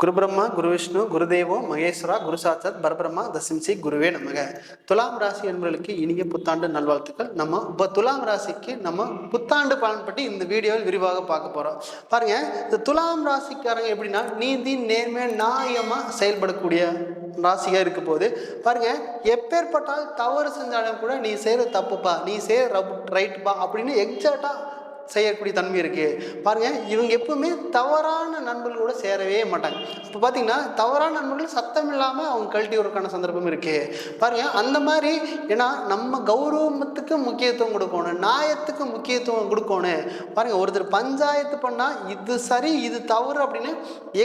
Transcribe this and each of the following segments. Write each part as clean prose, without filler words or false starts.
குரு பிரம்மா குரு விஷ்ணு குருதேவோ மகேஸ்வரா குரு சாட்சாத் பரபிரம்மா தசிம்சி குருவே நமக. துலாம் ராசி என்பவர்களுக்கு இனிய புத்தாண்டு நல்வாழ்த்துக்கள். நம்ம இப்போ துலாம் ராசிக்கு நம்ம புத்தாண்டு பலன் பற்றி இந்த வீடியோவில் விரிவாக பார்க்க போகிறோம். பாருங்க, இந்த துலாம் ராசிக்காரங்க எப்படின்னா நீதி நேர்மை நியாயமாக செயல்படக்கூடிய ராசியாக இருக்க போது பாருங்க, எப்பேற்பட்டால் தவறு செஞ்சாலும் கூட நீ செய்கிற தப்புப்பா, நீ செய்கிற ரைட்டுப்பா அப்படின்னு எக்ஸாக்டாக செய்யக்கூடிய தன்மை இருக்கு. பாருங்க, இவங்க எப்பவுமே தவறான நண்பர்களோட சேரவே மாட்டாங்க. இப்போ பார்த்தீங்கன்னா தவறான நண்பர்கள் சத்தம் இல்லாமல் அவங்க கழட்டி வரக்கான சந்தர்ப்பம் இருக்கு. பாருங்க, அந்த மாதிரி ஏன்னா நம்ம கௌரவத்துக்கு முக்கியத்துவம் கொடுக்கணும், நியாயத்துக்கு முக்கியத்துவம் கொடுக்கணும். பாருங்க, ஒருத்தர் பஞ்சாயத்து பண்ணால் இது சரி இது தவறு அப்படின்னு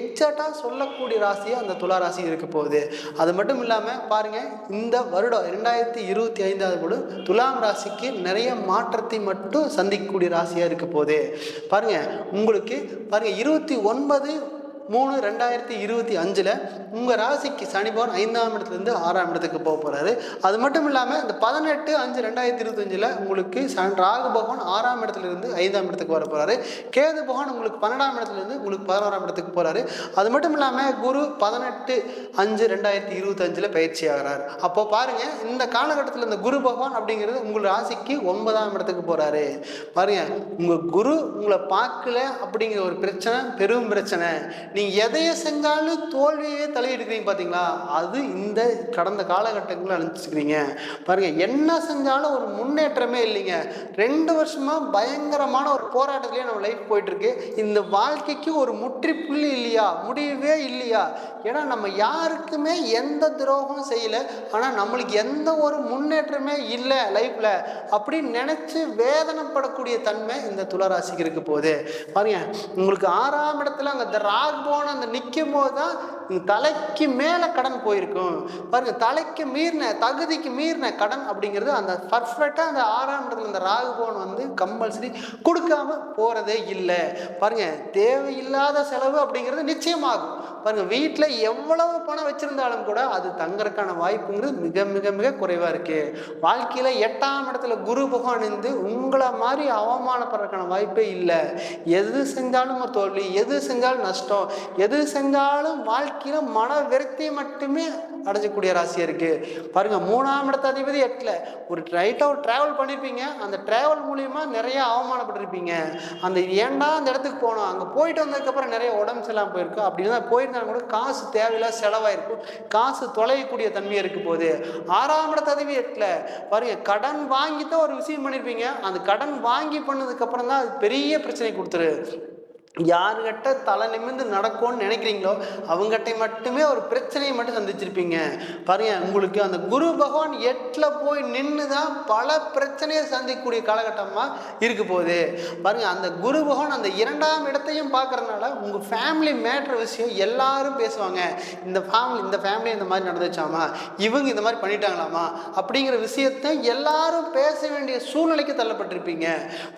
எக்ஸாக்டாக சொல்லக்கூடிய ராசியாக அந்த துலா ராசி இருக்க போகுது. அது மட்டும் இல்லாமல் பாருங்க, இந்த வருடம் 2025 துலாம் ராசிக்கு நிறைய மாற்றத்தை மட்டும் சந்திக்கக்கூடிய ராசியாக இருக்க போதே. பாருங்க, உங்களுக்கு பாருங்க 29/3/2025 உங்க ராசிக்கு சனி பகவான் 5ஆம் இடத்துலேருந்து 6ஆம் இடத்துக்கு போக போறாரு. அது மட்டும் இல்லாமல் இந்த 18/5/2025 உங்களுக்கு ராகு பகவான் 6ஆம் இடத்துலேருந்து 5ஆம் இடத்துக்கு வர போறாரு. கேது பகவான் உங்களுக்கு 12ஆம் இடத்துலேருந்து உங்களுக்கு 11ஆம் இடத்துக்கு போறாரு. அது மட்டும் இல்லாமல் குரு 18/5/2025 பயிற்சி ஆகிறார். அப்போ பாருங்க, இந்த காலகட்டத்தில் இந்த குரு பகவான் அப்படிங்கிறது உங்கள் ராசிக்கு 9ஆம் இடத்துக்கு போறாரு. பாருங்க, உங்க குரு உங்களை பார்க்கல அப்படிங்கிற ஒரு பிரச்சனை, பெரும் பிரச்சனை. நீங்க எதைய செஞ்சாலும் தோல்வியே தலையெடுக்கிறீங்க பார்த்தீங்களா, அது இந்த கடந்த காலகட்டங்களில் அனுப்பிச்சுக்கிறீங்க. பாருங்க, என்ன செஞ்சாலும் ஒரு முன்னேற்றமே இல்லைங்க. 2 வருஷமா பயங்கரமான ஒரு போராட்டத்திலேயே நம்ம லைஃப் போயிட்டு இருக்கு. இந்த வாழ்க்கைக்கு ஒரு முற்றுப்புள்ளி இல்லையா, முடியவே இல்லையா? ஏன்னா நம்ம யாருக்குமே எந்த துரோகமும் செய்யல, ஆனால் நம்மளுக்கு எந்த ஒரு முன்னேற்றமே இல்லை லைஃப்ல அப்படின்னு நினைச்சு வேதனைப்படக்கூடிய தன்மை இந்த துளாராசிக்கு இருக்க போகுது. பாருங்க, உங்களுக்கு 6ஆம் இடத்துல அங்கே ராகு போன அந்த நிற்கும் போது தான் தலைக்கு மேலே கடன் போயிருக்கும். பாருங்க, தலைக்கு மீறின தகுதிக்கு மீறின கடன் அப்படிங்கிறது அந்த பர்ஃபெக்டாக அந்த 6ஆம் இடத்துல இந்த ராகு போன் வந்து கம்பல்சரி கொடுக்காம போகிறதே இல்லை. பாருங்க, தேவையில்லாத செலவு அப்படிங்கிறது நிச்சயமாகும். பாருங்க, வீட்டில் எவ்வளவு பணம் வச்சிருந்தாலும் கூட அது தங்கறதுக்கான வாய்ப்புங்கிறது மிக மிக மிக குறைவாக இருக்கு. வாழ்க்கையில் 8ஆம் இடத்துல குரு பகவான் இருந்து உங்களை மாதிரி அவமானப்படுறதுக்கான வாய்ப்பே இல்லை. எது செஞ்சாலும் ஒரு தோல்வி, எது செஞ்சாலும் நஷ்டம், எது செஞ்சாலும் வாழ்க்கையில மன விரக்தி மட்டுமே அடைஞ்சக்கூடிய ராசியா இருக்கு. பாருங்க, 3ஆம் இடத்த அதிபதி 8ல ஒரு டிராவல் பண்ணிருப்பீங்க. அந்த டிராவல் மூலியமா நிறைய அவமானப்பட்டிருப்பீங்க. அந்த ஏன்டா அந்த இடத்துக்கு போனோம், அங்க போயிட்டு வந்ததுக்கு அப்புறம் நிறைய உடம்பு செல்லாம் போயிருக்கும். அப்படின்னு போயிருந்தாலும் கூட காசு தேவையில்ல செலவாயிருக்கும், காசு தொலையக்கூடிய தன்மையா இருக்கு போது. 6ஆம் இடத்த அதிபதி 8ல பாருங்க, கடன் வாங்கித்தான் ஒரு விஷயம் பண்ணிருப்பீங்க. அந்த கடன் வாங்கி பண்ணதுக்கு அப்புறம் தான் அது பெரிய பிரச்சனை கொடுத்துரு. யாருக்கிட்ட தலை நிமிர்ந்து நடக்கும்னு நினைக்கிறீங்களோ அவங்ககிட்ட மட்டுமே ஒரு பிரச்சனையை மட்டும் சந்திச்சிருப்பீங்க. பாருங்க, உங்களுக்கு அந்த குரு பகவான் 8ல போய் நின்று தான் பல பிரச்சனையை சந்திக்கக்கூடிய காலகட்டமாக இருக்க போகுது. பாருங்க, அந்த குரு பகவான் அந்த 2ஆம் இடத்தையும் பார்க்கறதுனால உங்கள் ஃபேமிலி மேட்ரு விஷயம் எல்லாரும் பேசுவாங்க. இந்த ஃபேமிலி இந்த மாதிரி நடந்துச்சாமா, இவங்க இந்த மாதிரி பண்ணிட்டாங்களாமா அப்படிங்கிற விஷயத்தை எல்லாரும் பேச வேண்டிய சூழ்நிலைக்கு தள்ளப்பட்டிருப்பீங்க.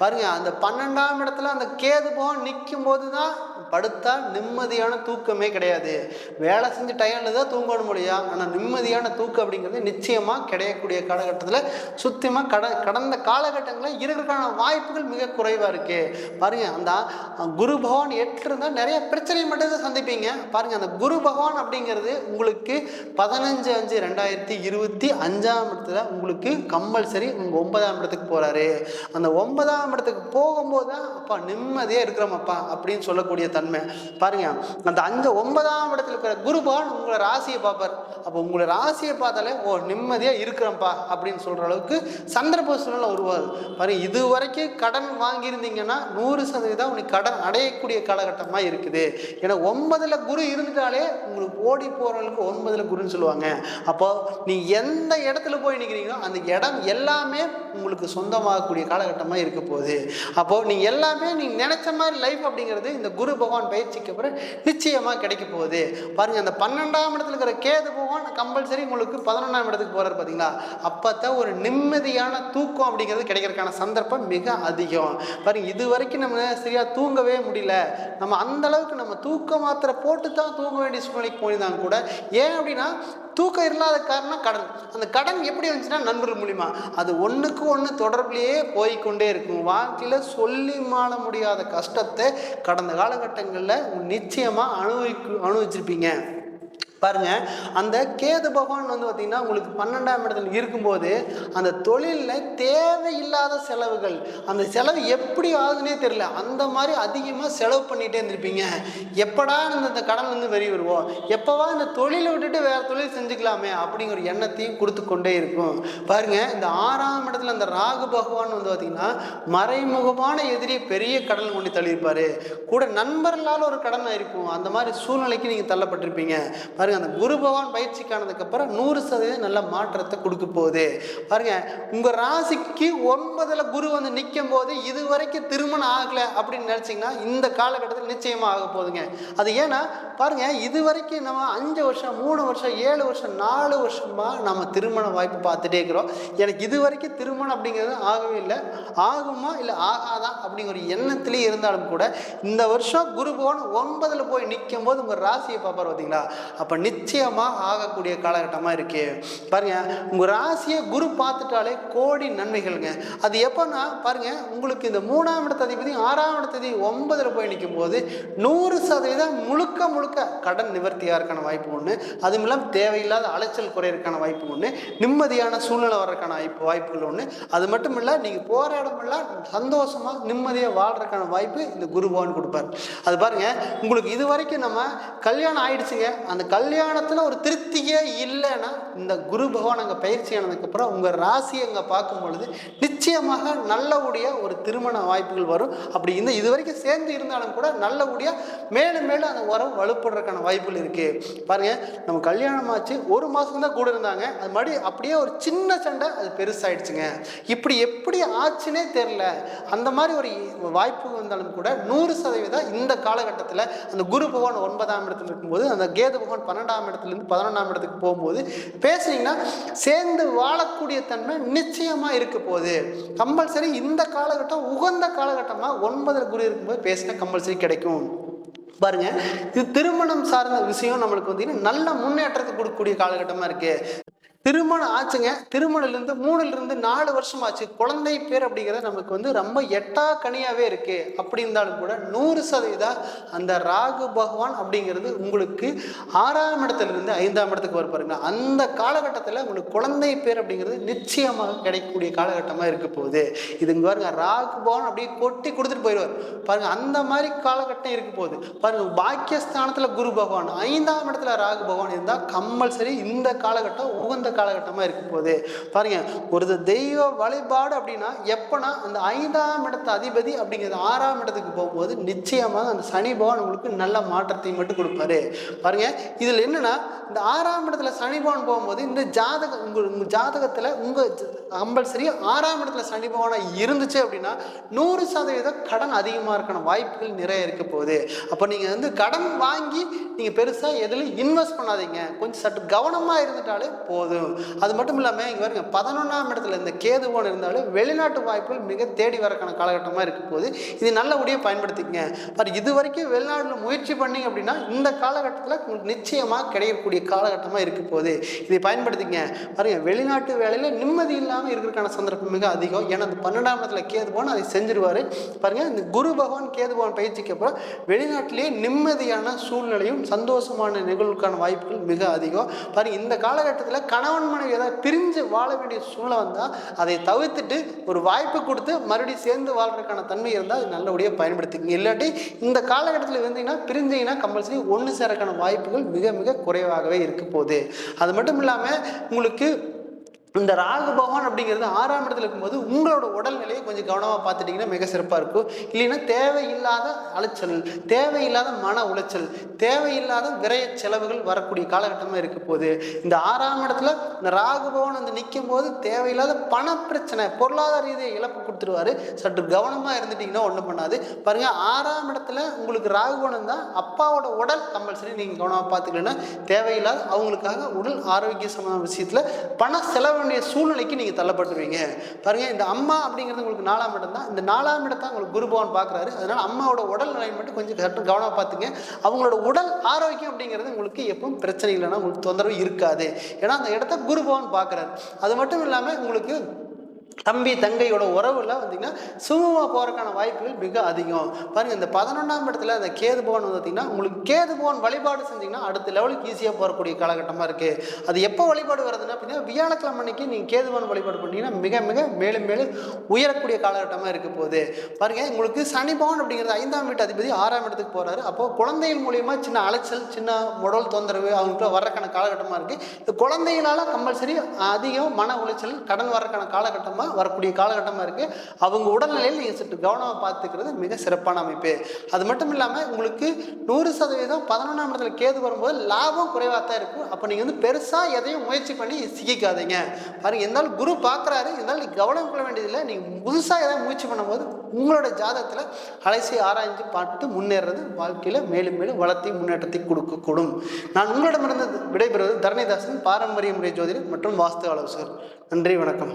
பாருங்க, அந்த 12ஆம் இடத்துல அந்த கேது பகவான் நிற்கும் போதுதான் படுத்தா நிம்மதியான தூக்கமே கிடையாது. வேலை செஞ்சு டயர்ல தான் தூங்கணும் முடியா, ஆனால் நிம்மதியான தூக்கம் அப்படிங்கிறது நிச்சயமா கிடையக்கூடிய காலகட்டத்தில் சுத்தமாக கடந்த காலகட்டங்களில் இருக்கிறதுக்கான வாய்ப்புகள் மிக குறைவா இருக்கு. பாருங்க, அந்த குரு பகவான் 8 இருந்தால் நிறைய பிரச்சனை மட்டும் தான் சந்திப்பீங்க. பாருங்க, அந்த குரு பகவான் அப்படிங்கிறது உங்களுக்கு 15/5/2025 இடத்துல உங்களுக்கு கம்பல்சரி உங்க 9ஆம் இடத்துக்கு போறாரு. அந்த 9ஆம் இடத்துக்கு போகும்போது தான் அப்பா நிம்மதியா இருக்கிறோமப்பா அப்படின்னு சொல்லக்கூடிய தன்மை. பாருங்க, அந்த 9ஆம் இடத்துல இருக்கிற குரு பகவான் உங்களை ராசியை பார்ப்பார். அப்போ உங்களை ராசியை பார்த்தாலே ஓ நிம்மதியா இருக்கிறோம்ப்பா அப்படின்னு சொல்ற அளவுக்கு சந்தர்ப்ப சூழ்நிலை உருவாது. பாருங்க, இது வரைக்கும் கடன் வாங்கியிருந்தீங்கன்னா 100% உனக்கு கடன் அடையக்கூடிய காலகட்டமாக இருக்குது. ஏன்னா 9ல குரு இருந்துட்டாலே உங்களுக்கு ஓடி போறவங்களுக்கு 9ல குருன்னு சொல்லுவாங்க. அப்போ நீ எந்த இடத்துல போய் நிற்கிறீங்களோ அந்த இடம் எல்லாமே உங்களுக்கு சொந்தமாகக்கூடிய காலகட்டமாக இருக்க போகுது. அப்போ நீங்க எல்லாமே நீங்க நினைச்ச மாதிரி லைஃப் அப்படிங்கிறது இந்த குரு பகவான் பயிற்சிக்கு அப்புறம் நிச்சயமா கிடைக்க போகுது. பாருங்க, அந்த 12ஆம் இடத்துல இருக்கிற கேது பகவான் கம்பல்சரி உங்களுக்கு 11ஆம் இடத்துக்கு போறாரு பார்த்தீங்களா, அப்பதான் ஒரு நிம்மதியான தூக்கம் அப்படிங்கிறது கிடைக்கிறதுக்கான சந்தர்ப்பம் மிக அதிகம். பாருங்க, இது வரைக்கும் நம்ம சரியா தூங்கவே முடியல, நம்ம அந்த அளவுக்கு நம்ம தூக்க மாத்திரை போட்டு தான் தூங்க வேண்டிய சூழ்நிலைக்கு போயிருந்தாங்க கூட. ஏன் அப்படின்னா தூக்கம் இல்லாத காரணம் கடன். அந்த கடன் எப்படி வந்துச்சுன்னா நண்பர்கள் மூலிமா. அது ஒன்றுக்கு ஒன்று தொடர்பிலேயே போய்கொண்டே இருக்கும். வாழ்க்கையில் சொல்லி மாள முடியாத கஷ்டத்தை கடந்த காலகட்டங்களில் நிச்சயமாக அனுபவிச்சிருப்பீங்க. பாருங்க, அந்த கேது பகவான் வந்து பார்த்தீங்கன்னா உங்களுக்கு 12ஆம் இடத்துல இருக்கும்போது அந்த தொழிலில் தேவையில்லாத செலவுகள், அந்த செலவு எப்படி ஆகுதுன்னே தெரியல, அந்த மாதிரி அதிகமாக செலவு பண்ணிகிட்டே இருந்திருப்பீங்க. எப்படா இந்த கடன் வந்து வெளியே வருவோம், எப்போவா இந்த தொழிலை விட்டுட்டு வேறு தொழில் செஞ்சுக்கலாமே அப்படிங்கிற ஒரு எண்ணத்தையும் கொடுத்து கொண்டே இருக்கும். பாருங்க, இந்த 6ஆம் இடத்துல அந்த ராகு பகவான் வந்து பார்த்தீங்கன்னா மறைமுகமான எதிரியை பெரிய கடன் கொண்டு தள்ளியிருப்பார். கூட நண்பர்களால் ஒரு கடன் இருக்கும். அந்த மாதிரி சூழ்நிலைக்கு நீங்கள் தள்ளப்பட்டிருப்பீங்க. அந்த குரு பகவான் பயிற்சிக்கானதுக்கு அப்புறம் 100% நல்ல மாற்றத்தை கொடுக்க போகுது. பாருங்க, உங்க ராசிக்கு 9ல் குரு வந்து நிற்கும் போது இதுவரைக்கும் திருமணம் ஆகலை அப்படின்னு நினைச்சீங்கன்னா இந்த காலகட்டத்தில் நிச்சயமா ஆக போகுதுங்க. அது ஏன்னா பாருங்க, இதுவரைக்கும் நம்ம 5 வருஷம் 3 வருஷம் 7 வருஷம் 4 வருஷமா நம்ம திருமண வாய்ப்பு பார்த்துட்டே இருக்கிறோம். எனக்கு இதுவரைக்கும் திருமணம் அப்படிங்கிறது ஆகவே இல்லை, ஆகுமா இல்லை ஆகாதா அப்படிங்கிற ஒரு எண்ணத்திலே இருந்தாலும் கூட இந்த வருஷம் குரு பகவான் 9ல் போய் நிற்கும் போது உங்க ராசியை பார்ப்பார் பார்த்தீங்களா, அப்ப நிச்சயமாக ஆகக்கூடிய காலகட்டமாக இருக்கு. பாருங்க, உங்க ராசியை குரு பார்த்துட்டாலே கோடி நன்மைகள்ங்க. அது எப்போன்னா பாருங்க, உங்களுக்கு இந்த 3ஆம் இடத்த அதிபதி 6ஆம் இடத்த 9ல் போய் நிற்கும் போது 100% முழுக்க முழுக்க கடன் நிவர்த்தியாருக்கான வாய்ப்பு ஒன்று, அதுவும் இல்லாமல் தேவையில்லாத அலைச்சல் குறையிறதுக்கான வாய்ப்பு ஒன்று, நிம்மதியான சூழ்நிலை வர்றதுக்கான வாய்ப்புகள் ஒன்று. அது மட்டும் இல்லை, நீங்கள் போகிற இடமெல்லாம் சந்தோஷமாக நிம்மதியாக வாழ்றதுக்கான வாய்ப்பு இந்த குரு பகவான் கொடுப்பார். அது பாருங்க, உங்களுக்கு இது வரைக்கும் நம்ம கல்யாணம் ஆயிடுச்சுங்க, அந்த கல்யாணத்தில் ஒரு திருப்தியே இல்லைன்னா இந்த குரு பகவான் அங்கே பயிற்சி ஆனதுக்கப்புறம் உங்கள் ராசியை அங்கே பார்க்கும் பொழுது நிச்சயமாக நல்லபடிய ஒரு திருமண வாய்ப்புகள் வரும். அப்படி இது வரைக்கும் சேர்ந்து இருந்தாலும் கூட நல்லபடியாக மேலும் மேலும் அந்த உறவு வலுப்படுறதுக்கான வாய்ப்புகள் இருக்குது. பாருங்கள், நம்ம கல்யாணம் ஆச்சு 1 மாதம் தான் கூட இருந்தாங்க, அது மாதிரி அப்படியே ஒரு சின்ன சண்டை அது பெருசாயிடுச்சுங்க. இப்படி எப்படி ஆச்சுன்னே தெரில. அந்த மாதிரி ஒரு வாய்ப்பு வந்தாலும் கூட 100% இந்த காலகட்டத்தில் அந்த குரு பகவான் 9ஆம் இடத்துல இருக்கும்போது அந்த கேது பகவான் 12ஆம் இடத்துலேருந்து 11ஆம் இடத்துக்கு போகும்போது பேசுனீங்கன்னா சேர்ந்து வாழக்கூடிய தன்மை நிச்சயமாக இருக்க போகுது. கம்பல்சரி இந்த காலகட்டம் உகந்த காலகட்டமாக 9ல் குரு இருக்கும்போது பேசினா கம்பல்சரி கிடைக்கும். பாருங்க, இது திருமணம் சார்ந்த விஷயம் நம்மளுக்கு வந்து நல்ல முன்னேற்றத்தை கொடுக்கக்கூடிய காலகட்டமாக இருக்கு. திருமணம் ஆச்சுங்க, திருமணிலிருந்து 3லிருந்து 4 வருஷம் ஆச்சு, குழந்தை பேர் அப்படிங்கிறது நமக்கு வந்து ரொம்ப எட்டா கனியாகவே இருக்குது. அப்படி இருந்தாலும் கூட 100% அந்த ராகு பகவான் அப்படிங்கிறது உங்களுக்கு 6ஆம் இடத்துலேருந்து 5ஆம் இடத்துக்கு வருப்பாருங்க. அந்த காலகட்டத்தில் உங்களுக்கு குழந்தை பேர் அப்படிங்கிறது நிச்சயமாக கிடைக்கக்கூடிய காலகட்டமாக இருக்க போகுது. இதுங்க பாருங்க, ராகு பகவான் அப்படியே கொட்டி கொடுத்துட்டு போயிடுவார் பாருங்க. அந்த மாதிரி காலகட்டம் இருக்க போகுது பாருங்க. பாக்கியஸ்தானத்தில் குரு பகவான், 5ஆம் இடத்துல ராகு பகவான் இருந்தால் கம்பல்சரி இந்த காலகட்டம் உகந்த காலகட்டமாக இருக்க போகுது. பாருங்க, ஒரு தெய்வ வழிபாடு அப்படின்னா எப்பனா அந்த 5ஆம் இடத்து அதிபதி அப்படிங்கிறது 6ஆம் இடத்துக்கு போகும்போது நிச்சயமாக அந்த சனி பகவான் உங்களுக்கு நல்ல மாற்றத்தை மட்டும் கொடுப்பாரு. பாருங்க, இதில் என்னன்னா இந்த 6ஆம் இடத்துல சனி பகவான் போகும்போது இந்த ஜாதகம் உங்க ஜாதகத்தில் உங்கள் கம்பல்சரி 6ஆம் இடத்துல சனி பகவானாக இருந்துச்சு அப்படின்னா 100% கடன் அதிகமாக இருக்கான வாய்ப்புகள் நிறைய இருக்க போகுது. அப்போ நீங்கள் வந்து கடன் வாங்கி நீங்கள் பெருசாக எதுலையும் இன்வெஸ்ட் பண்ணாதீங்க, கொஞ்சம் சற்று கவனமாக இருந்துட்டாலே போதும். அது மட்டும் இல்லாமல் இங்கே பாருங்க, 11ஆம் இடத்துல இந்த கேது பகவான் இருந்தாலும் வெளிநாட்டு வாய்ப்புகள் மிக தேடி வரக்கான காலகட்டமாக இருக்க போது இது நல்லபடியாக பயன்படுத்திக்கங்க. பாரு, இது வரைக்கும் வெளிநாட்டில் முயற்சி பண்ணிங்க அப்படின்னா இந்த காலகட்டத்தில் உங்களுக்கு நிச்சயமாக கிடைக்கக்கூடிய காலகட்டமாக இருக்க போகுது. இதை பயன்படுத்திங்க. பாருங்க, வெளிநாட்டு வேலையில் நிம்மதி இல்லாமல் இருக்கிறதுக்கான சந்தர்ப்பம் மிக அதிகம். ஏன்னா அந்த 12ஆம் இடத்துல கேது பகவான் அதை செஞ்சிருவார். பாருங்க, இந்த குரு பகவான் கேது பகவான் பயிற்சிக்கு அப்புறம் வெளிநாட்டிலேயே நிம்மதியான சூழ்நிலையும் சந்தோஷமான நிகழ்வுக்கான வாய்ப்புகள் மிக அதிகம். பாருங்க, இந்த காலகட்டத்தில் கணவன் மனைவி ஏதாவது பிரிஞ்சு வாழ வேண்டிய சூழ்நிலை வந்தால் அதை தவிர்த்துட்டு ஒரு வாய்ப்பு கொடுத்து மறுபடியும் சேர்ந்து வாழ்றதுக்கான தன்மை இருந்தால் அது நல்லபடியாக பயன்படுத்திக்கங்க. இல்லாட்டி இந்த காலகட்டத்தில் இருந்தீங்கன்னா பிரிஞ்சிங்கன்னா கம்பல்சரி ஒன்று சேரக்கான வாய்ப்புகள் மிக மிக குறைவாகவே இருக்க போகுது. அது மட்டும் இல்லாமல் உங்களுக்கு இந்த ராகு பகவான் அப்படிங்கிறது 6ஆம் இடத்துல இருக்கும்போது உங்களோட உடல்நிலையை கொஞ்சம் கவனமாக பார்த்துட்டிங்கன்னா மிக சிறப்பாக இருக்கும். இல்லைன்னா தேவையில்லாத அலைச்சல், தேவையில்லாத மன உளைச்சல், தேவையில்லாத விரைய செலவுகள் வரக்கூடிய காலகட்டமாக இருக்க போகுது. இந்த 6ஆம் இடத்துல இந்த ராகு பகவான் வந்து நிற்கும் போது தேவையில்லாத பண பிரச்சனை, பொருளாதார ரீதியை இழப்பு கொடுத்துருவாரு. சற்று கவனமாக இருந்துட்டிங்கன்னா ஒன்றும் பண்ணாது. பாருங்கள், 6ஆம் இடத்துல உங்களுக்கு ராகு பகவான் தான், அப்பாவோட உடல் கம்பல்சரி நீங்கள் கவனமாக பார்த்துக்கலன்னா தேவையில்லாத அவங்களுக்காக உடல் ஆரோக்கிய சம்பந்த விஷயத்தில் பண செலவு வேண்டிய சூழ்நிலைக்கு நீங்கள் தள்ளப்பட்டுருவீங்க. பாருங்கள், இந்த அம்மா அப்படிங்கிறது உங்களுக்கு 4ஆம் இடம் தான். இந்த 4ஆம் இடத்தை உங்களுக்கு குரு பகவான் பார்க்குறாரு. அதனால் அம்மாவோட உடல் நிலை மட்டும் கொஞ்சம் கவனமாக பார்த்துங்க. அவங்களோட உடல் ஆரோக்கியம் அப்படிங்கிறது உங்களுக்கு எப்பவும் பிரச்சனை இல்லைன்னா உங்களுக்கு தொந்தரவு இருக்காது. ஏன்னா அந்த இடத்த குரு பகவான் பார்க்குறாரு. அது மட்டும் இல்லாமல் உங்களுக்கு தம்பி தங்கையோட உறவுலாம் வந்தீங்கன்னா சுமூகமாக போகிறதுக்கான வாய்ப்புகள் மிக அதிகம். பாருங்கள், இந்த 11ஆம் இடத்துல அந்த கேது பகவான் பார்த்தீங்கன்னா உங்களுக்கு கேது பகவான் வழிபாடு செஞ்சிங்கன்னா அடுத்த லெவலுக்கு ஈஸியாக போகக்கூடிய காலகட்டமாக இருக்குது. அது எப்போ வழிபாடு வருதுன்னா அப்படின்னா வியாழக்கிழமை அன்னைக்கு நீங்கள் கேது பகவான் வழிபாடு பண்ணிங்கன்னா மிக மிக மேலும் மேலும் உயரக்கூடிய காலகட்டமாக இருக்க போகுது. பாருங்கள், உங்களுக்கு சனி பகவான் அப்படிங்கிறது 5ஆம் வீட்டு அதிபதி 6ஆம் இடத்துக்கு போகிறாரு. அப்போது குழந்தைகள் மூலியமாக சின்ன அலைச்சல், சின்ன உடல் தொந்தரவு அவங்களுக்கு வர்றக்கான காலகட்டமாக இருக்குது. இந்த குழந்தைகளால் கம்பல்சரி அதிகம் மன உளைச்சல், கடன் வர்றக்கான காலகட்டமாக வரக்கூடிய காலகட்டமாக இருக்குது. அவங்க உடல்நிலையில் நீங்கள் சற்று கவனமாக பார்த்துக்கிறது மிக சிறப்பான அமைப்பு. அது மட்டும் இல்லாமல் உங்களுக்கு 100% 11ஆம் இடத்துல கேது வரும்போது லாபம் குறைவாக தான் இருக்கும். அப்போ நீங்கள் வந்து பெருசாக எதையும் முயற்சி பண்ணி சிக்கிக்காதீங்க. பாருங்கள், இருந்தாலும் குரு பார்க்குறாரு, இருந்தாலும் நீங்கள் கவனம் கொள்ள வேண்டியதில்லை. நீங்கள் புதுசாக எதாவது முயற்சி பண்ணும்போது உங்களோட ஜாதகத்தில் அலைசி ஆராய்ஞ்சு பார்த்து முன்னேறது வாழ்க்கையில் மேலும் மேலும் வளர்த்தி முன்னேற்றத்தை கொடுக்கக்கூடும். நான் உங்களிடமிருந்து விடைபெறுவது தரணிதாசன், பாரம்பரிய முறை ஜோதிடர் மற்றும் வாஸ்து ஆலோசகர். நன்றி, வணக்கம்.